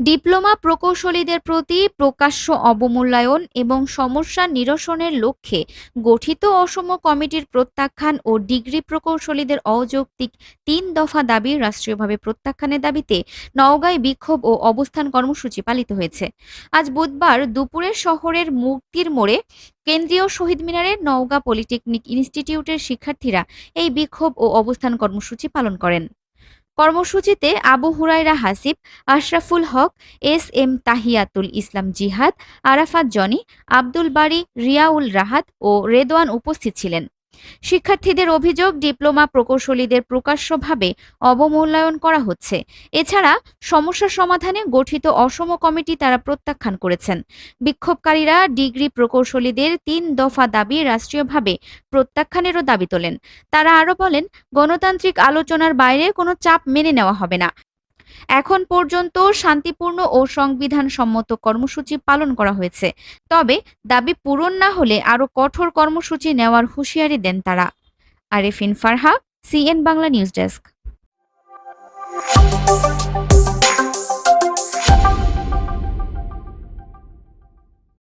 Diploma প্রকৌশলীদের প্রতি প্রকাশ্য অবমূল্যায়ন এবং সমস্যা নিরসনের লক্ষ্যে গঠিত অসম কমিটির প্রত্যাখ্যান ও ডিগ্রি প্রকৌশলীদের অযৌক্তিক ৩ দফা দাবি রাষ্ট্রীয়ভাবে প্রত্যাখ্যানের দাবিতে নওগাঁয় বিক্ষোভ ও অবস্থান কর্মসূচি পালিত হয়েছে। আজ বুধবার দুপুরে শহরের মুক্তির মোড়ে কেন্দ্রীয় শহীদ মিনারে নওগাঁ পলিটেকনিক ইনস্টিটিউটের শিক্ষার্থীরা এই বিক্ষোভ ও অবস্থান কর্মসূচি পালন করেন। কর্মসূচিতে আবু হুরায়রা হাসিব, আশরাফুল হক, এস তাহিয়াতুল ইসলাম জিহাদ, আরাফাত জনি, আব্দুল বারী, রিয়াউল রাহাত ও রেদওয়ান উপস্থিত ছিলেন। শিক্ষার্থীদের অভিযোগ, ডিপ্লোমা প্রকৌশলীদের প্রকাশ্যভাবে অবমূল্যায়ন করা হচ্ছে। এছাড়া সমস্যা সমাধানে গঠিত অসম কমিটি তারা প্রত্যাখ্যান করেছেন। বিক্ষোভকারীরা ডিগ্রি প্রকৌশলীদের ৩ দফা দাবি রাষ্ট্রীয়ভাবে প্রত্যাখ্যানেরও দাবি তোলেন। তারা আরও বলেন, গণতান্ত্রিক আলোচনার বাইরে কোনো চাপ মেনে নেওয়া হবে না। এখন পর্যন্ত শান্তিপূর্ণ ও সংবিধানসম্মত কর্মসূচি পালন করা হয়েছে। তবে দাবি পূরণ না হলে আরও কঠোর কর্মসূচি নেওয়ার হুঁশিয়ারি দেন তারা। Arefin Farha, CN Bangla news desk.